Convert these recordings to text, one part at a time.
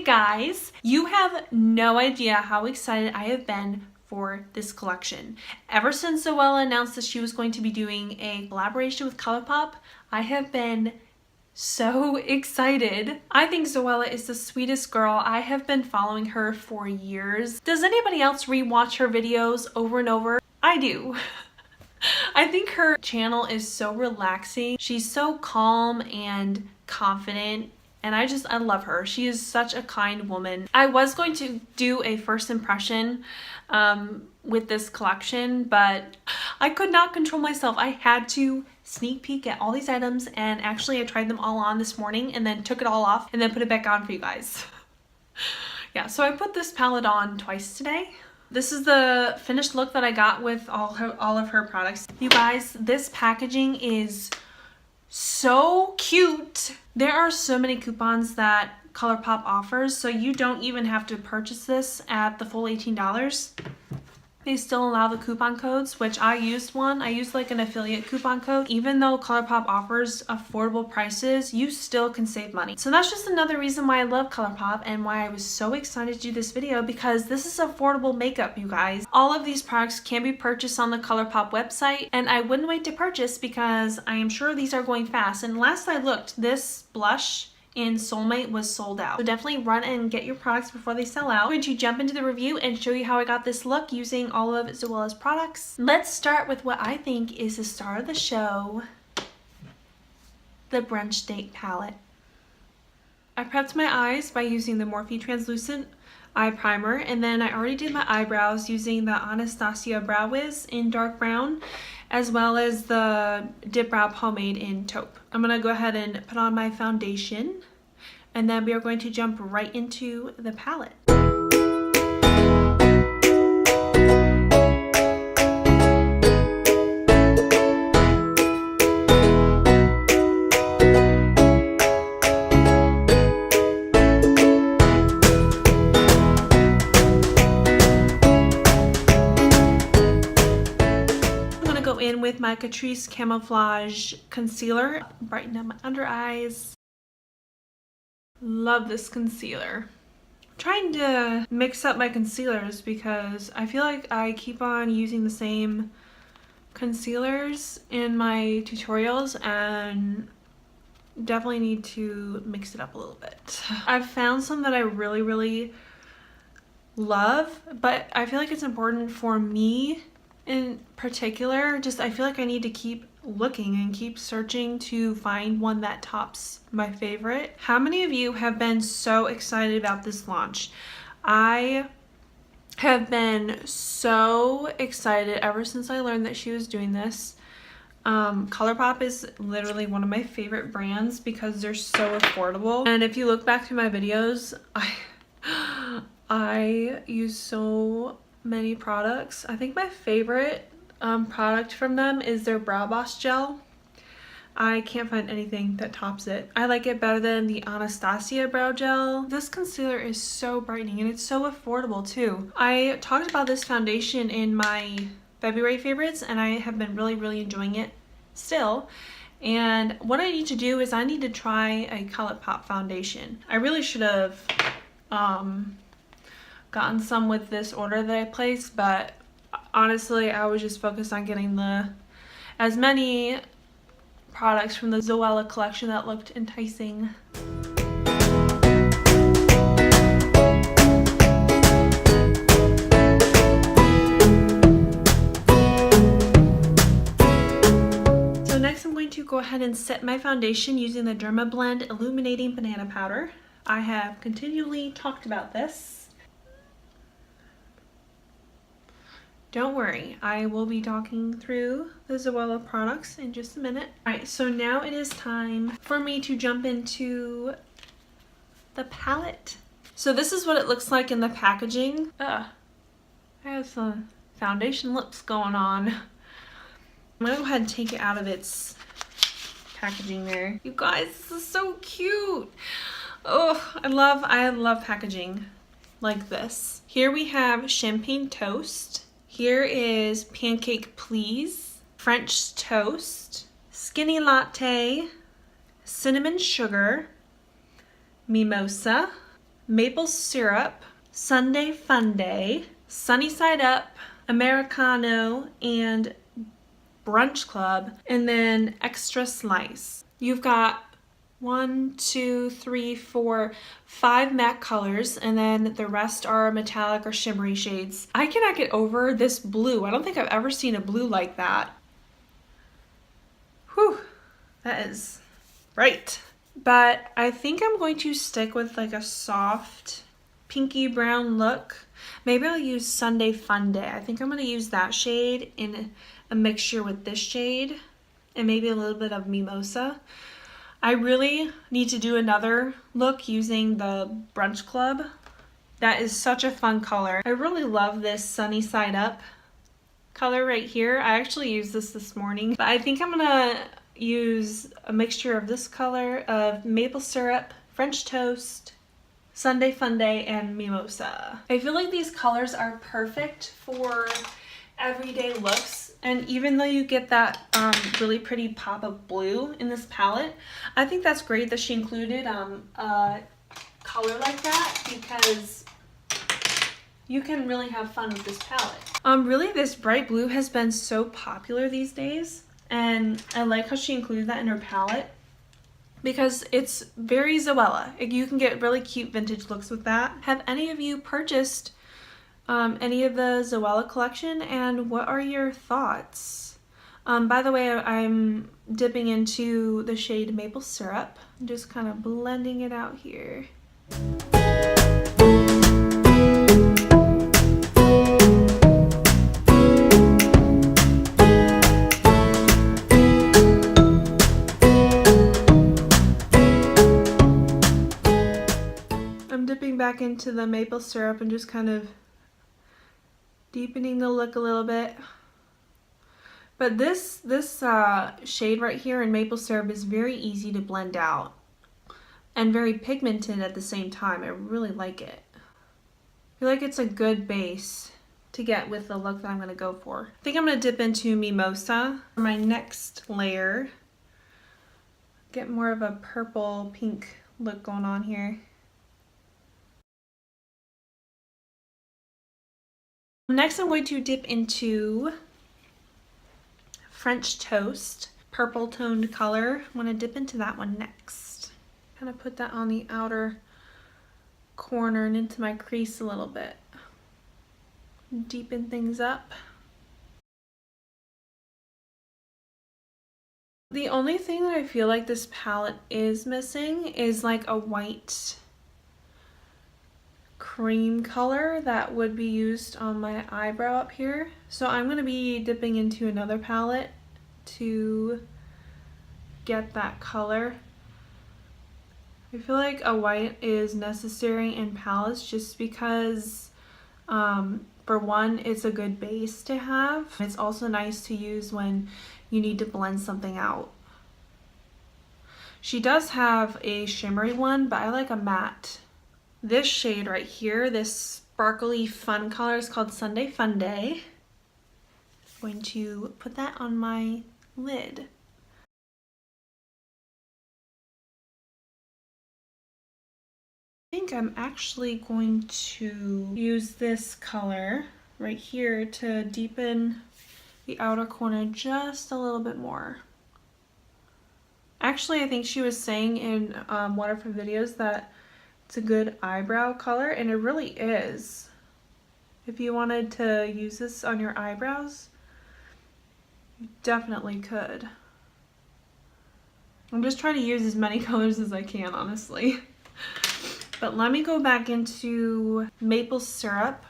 guys, you have no idea how excited I have been for this collection. Ever since Zoella announced that she was going to be doing a collaboration with Colourpop, I have been so excited. I think Zoella is the sweetest girl. I have been following her for years. Does anybody else rewatch her videos over and over? I do. I think her channel is so relaxing. She's so calm and confident, and I love her. She is such a kind woman. I was going to do a first impression with this collection, but I could not control myself. I had to sneak peek at all these items, and actually I tried them all on this morning and then took it all off and then put it back on for you guys. Yeah, so I put this palette on twice today. This is the finished look that I got with all of her products. You guys, this packaging is so cute. There are so many coupons that Colourpop offers, so you don't even have to purchase this at the full $18. They still allow the coupon codes, which I used one. I used like an affiliate coupon code. Even though Colourpop offers affordable prices, you still can save money. So that's just another reason why I love Colourpop and why I was so excited to do this video, because this is affordable makeup, you guys. All of these products can be purchased on the Colourpop website, and I wouldn't wait to purchase because I am sure these are going fast. And last I looked, this blush in Soulmate was sold out. So definitely run and get your products before they sell out. I'm going to jump into the review and show you how I got this look using all of Zoella's products. Let's start with what I think is the star of the show, the Brunch Date palette. I prepped my eyes by using the Morphe Translucent Eye Primer, and then I already did my eyebrows using the Anastasia Brow Wiz in dark brown, as well as the Dip Brow Pomade in taupe. I'm going to go ahead and put on my foundation, and then we are going to jump right into the palette. With my Catrice Camouflage concealer, brighten up my under eyes. Love this concealer. I'm trying to mix up my concealers because I feel like I keep on using the same concealers in my tutorials, and definitely need to mix it up a little bit. I've found some that I really love, but I feel like it's important for me in particular, I feel like I need to keep looking and keep searching to find one that tops my favorite. How many of you have been so excited about this launch? I have been so excited ever since I learned that she was doing this. Colourpop is literally one of my favorite brands because they're so affordable. And if you look back through my videos, I use so many products. I think my favorite product from them is their Brow Boss Gel. I can't find anything that tops it. I like it better than the Anastasia Brow Gel. This concealer is so brightening, and it's so affordable too. I talked about this foundation in my February favorites, and I have been really enjoying it still. And what I need to do is I need to try a Colourpop foundation. I really should have gotten some with this order that I placed, but honestly I was just focused on getting as many products from the Zoella collection that looked enticing. So next I'm going to go ahead and set my foundation using the Dermablend Illuminating Banana Powder. I have continually talked about this. Don't worry, I will be talking through the Zoella products in just a minute. Alright, so now it is time for me to jump into the palette. So this is what it looks like in the packaging. I have some foundation lips going on. I'm gonna go ahead and take it out of its packaging there. You guys, this is so cute. Oh, I love packaging like this. Here we have Champagne Toast. Here is Pancake Please, French Toast, Skinny Latte, Cinnamon Sugar, Mimosa, Maple Syrup, Sunday Funday, Sunny Side Up, Americano, and Brunch Club, and then Extra Slice. You've got 1, 2, 3, 4, 5 matte colors, and then the rest are metallic or shimmery shades. I cannot get over this blue. I don't think I've ever seen a blue like that. Whew, that is bright. But I think I'm going to stick with like a soft pinky brown look. Maybe I'll use Sunday Funday. I think I'm going to use that shade in a mixture with this shade and maybe a little bit of Mimosa. I really need to do another look using the Brunch Club. That is such a fun color. I really love this Sunny Side Up color right here. I actually used this morning, but I think I'm gonna use a mixture of this color of maple syrup, French toast, Sunday Funday, and Mimosa. I feel like these colors are perfect for everyday looks, and even though you get that really pretty pop of blue in this palette, I think that's great that she included a color like that, because you can really have fun with this palette. Really, this bright blue has been so popular these days, and I like how she included that in her palette because it's very Zoella. You can get really cute vintage looks with that. Have any of you purchased any of the Zoella collection, and what are your thoughts? By the way, I'm dipping into the shade Maple Syrup. I'm just kind of blending it out here. I'm dipping back into the maple syrup and just kind of deepening the look a little bit. But this shade right here in maple syrup is very easy to blend out and very pigmented at the same time. I really like it. I feel like it's a good base to get with the look that I'm going to go for. I think I'm going to dip into Mimosa for my next layer. Get more of a purple pink look going on here. Next, I'm going to dip into French Toast, purple toned color. I'm going to dip into that one next. Kind of put that on the outer corner and into my crease a little bit. Deepen things up. The only thing that I feel like this palette is missing is like a white cream color that would be used on my eyebrow up here. So I'm going to be dipping into another palette to get that color. I feel like a white is necessary in palettes just because for one, it's a good base to have. It's also nice to use when you need to blend something out. She does have a shimmery one, but I like a matte. This shade right here, this sparkly fun color, is called Sunday Funday. I'm going to put that on my lid. I think I'm actually going to use this color right here to deepen the outer corner just a little bit more. Actually, I think she was saying in one of her videos that it's a good eyebrow color, and it really is. If you wanted to use this on your eyebrows, you definitely could. I'm just trying to use as many colors as I can, honestly. But let me go back into maple syrup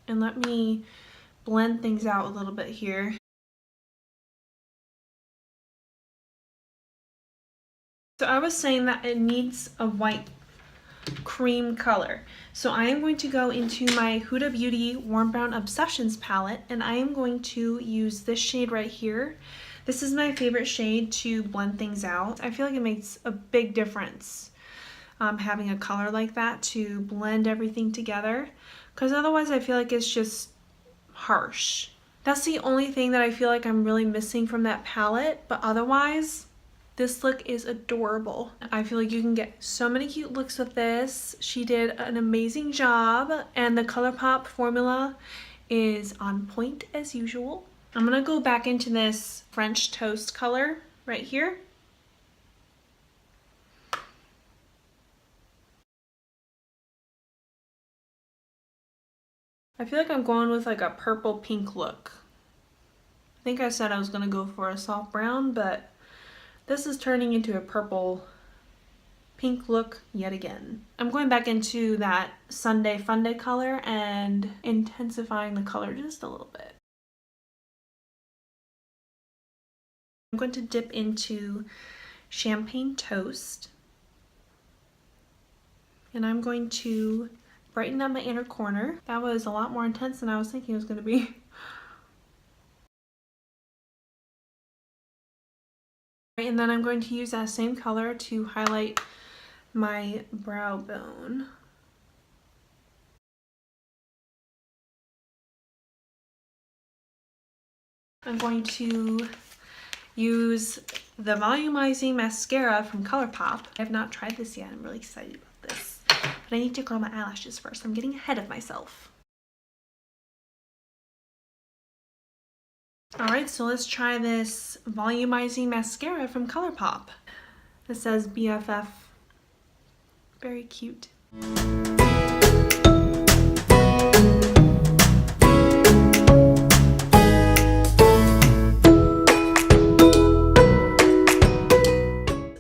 and let me blend things out a little bit here. So I was saying that it needs a white cream color. So I am going to go into my Huda Beauty Warm Brown Obsessions palette, and I am going to use this shade right here. This is my favorite shade to blend things out. I feel like it makes a big difference having a color like that to blend everything together, because otherwise I feel like it's just harsh. That's the only thing that I feel like I'm really missing from that palette, but otherwise This look is adorable. I feel like you can get so many cute looks with this. She did an amazing job, and the ColourPop formula is on point as usual. I'm gonna go back into this French toast color right here. I feel like I'm going with like a purple pink look. I think I said I was gonna go for a soft brown, but this is turning into a purple pink look yet again. I'm going back into that Sunday Fun Day color and intensifying the color just a little bit. I'm going to dip into Champagne Toast, and I'm going to brighten up my inner corner. That was a lot more intense than I was thinking it was going to be. And then I'm going to use that same color to highlight my brow bone. I'm going to use the Volumizing Mascara from Colourpop. I have not tried this yet. I'm really excited about this. But I need to curl my eyelashes first. I'm getting ahead of myself. Alright, so let's try this Volumizing Mascara from Colourpop. It says BFF. Very cute.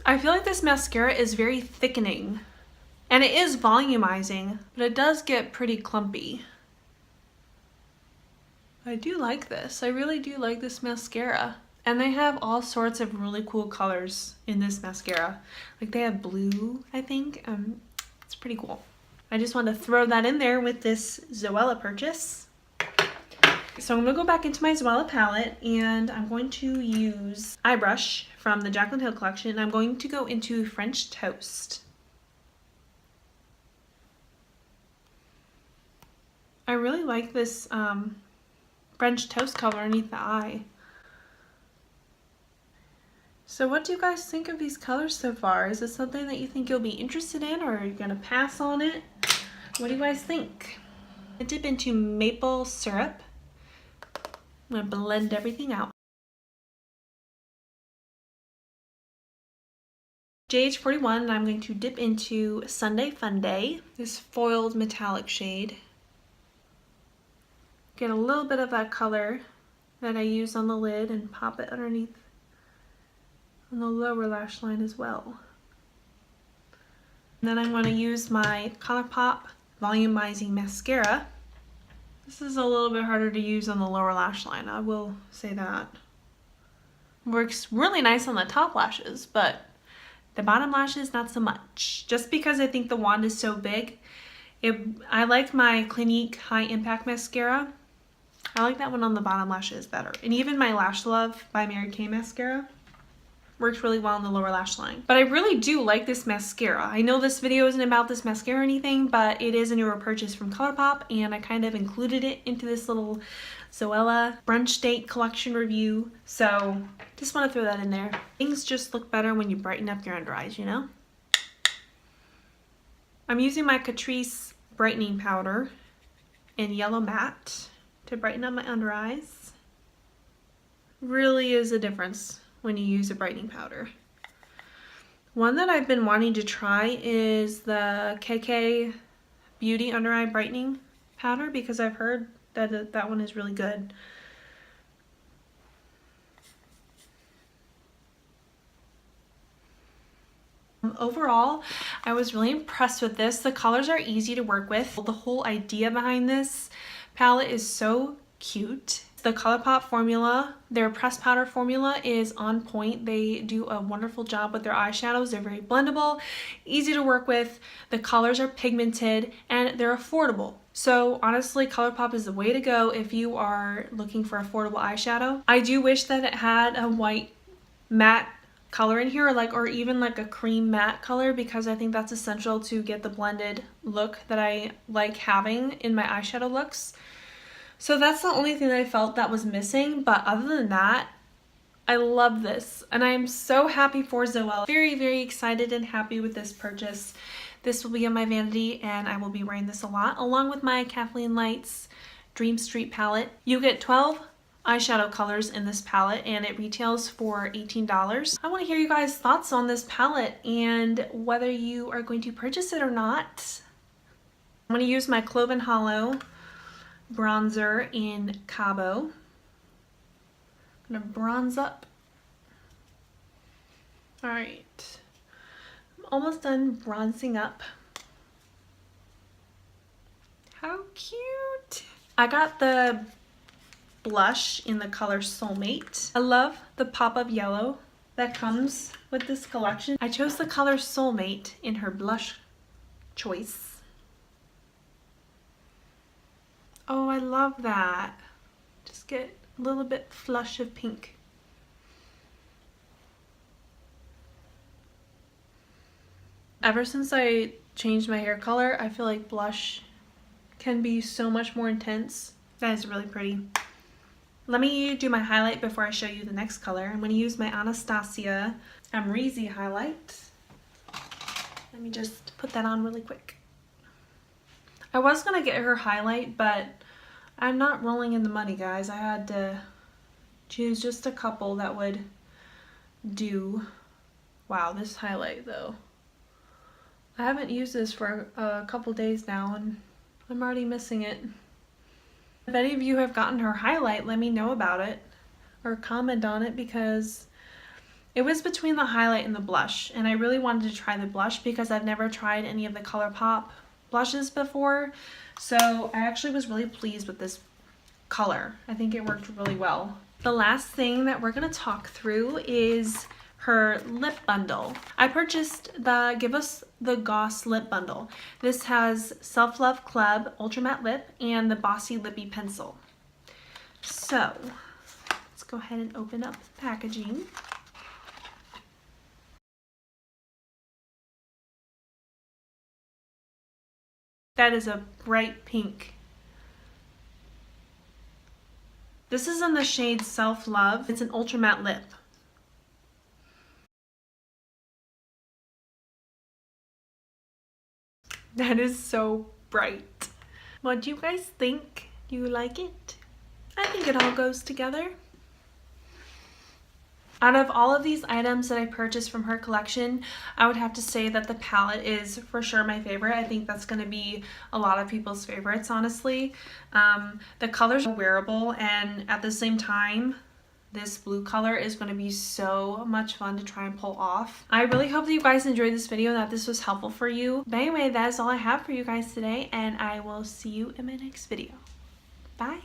I feel like this mascara is very thickening, and it is volumizing, but it does get pretty clumpy. I do like this. I really do like this mascara. And they have all sorts of really cool colors in this mascara. Like they have blue, I think. It's pretty cool. I just wanted to throw that in there with this Zoella purchase. So I'm going to go back into my Zoella palette, and I'm going to use Eye Brush from the Jaclyn Hill collection, and I'm going to go into French Toast. I really like this French Toast color underneath the eye. So what do you guys think of these colors so far? Is this something that you think you'll be interested in, or are you going to pass on it? What do you guys think? I dip into maple syrup. I'm going to blend everything out. JH41, and I'm going to dip into Sunday Fun Day, this foiled metallic shade. Get a little bit of that color that I use on the lid and pop it underneath on the lower lash line as well. And then I'm going to use my Colourpop Volumizing Mascara. This is a little bit harder to use on the lower lash line, I will say that. Works really nice on the top lashes, but the bottom lashes not so much. Just because I think the wand is so big. I like my Clinique High Impact Mascara. I like that one on the bottom lashes better. And even my Lash Love by Mary Kay mascara works really well on the lower lash line. But I really do like this mascara. I know this video isn't about this mascara or anything, but it is a newer purchase from Colourpop, and I kind of included it into this little Zoella brunch date collection review. So just want to throw that in there. Things just look better when you brighten up your under eyes, you know? I'm using my Catrice brightening powder in Yellow Matte to brighten up my under eyes. Really is a difference when you use a brightening powder. One that I've been wanting to try is the KK Beauty Under Eye Brightening Powder, because I've heard that that one is really good. Overall, I was really impressed with this. The colors are easy to work with. The whole idea behind this palette is so cute. The Colourpop formula, their pressed powder formula, is on point. They do a wonderful job with their eyeshadows. They're very blendable, easy to work with. The colors are pigmented, and they're affordable. So honestly, Colourpop is the way to go if you are looking for affordable eyeshadow. I do wish that it had a white matte color in here, or even like a cream matte color, because I think that's essential to get the blended look that I like having in my eyeshadow looks. So that's the only thing that I felt that was missing, but other than that, I love this, and I am so happy for Zoella. Very, very excited and happy with this purchase. This will be in my vanity, and I will be wearing this a lot, along with my Kathleen Lights Dream Street palette. You get 12 eyeshadow colors in this palette, and it retails for $18. I want to hear you guys' thoughts on this palette and whether you are going to purchase it or not. I'm going to use my Cloven Hollow bronzer in Cabo. I'm going to bronze up. Alright, I'm almost done bronzing up. How cute! I got the blush in the color Soulmate. I love the pop of yellow that comes with this collection. I chose the color Soulmate in her blush choice. Oh, I love that. Just get a little bit flush of pink. Ever since I changed my hair color, I feel like blush can be so much more intense. That is really pretty. Let me do my highlight before I show you the next color. I'm going to use my Anastasia Amrezy highlight. Let me just put that on really quick. I was going to get her highlight, but I'm not rolling in the money, guys. I had to choose just a couple that would do. Wow, this highlight though. I haven't used this for a couple days now, and I'm already missing it. If any of you have gotten her highlight, let me know about it or comment on it, because it was between the highlight and the blush, and I really wanted to try the blush because I've never tried any of the ColourPop blushes before. So I actually was really pleased with this color. I think it worked really well. The last thing that we're going to talk through is her lip bundle. I purchased the Give Us the Goss lip bundle. This has Self Love Club Ultra Matte Lip and the Bossy Lippy Pencil. So let's go ahead and open up the packaging. That is a bright pink. This is in the shade Self Love. It's an ultra matte lip. That is so bright. What do you guys think? Do you like it? I think it all goes together. Out of all of these items that I purchased from her collection, I would have to say that the palette is for sure my favorite. I think that's going to be a lot of people's favorites, honestly. The colors are wearable, and at the same time, this blue color is going to be so much fun to try and pull off. I really hope that you guys enjoyed this video and that this was helpful for you. But anyway, that is all I have for you guys today, and I will see you in my next video. Bye!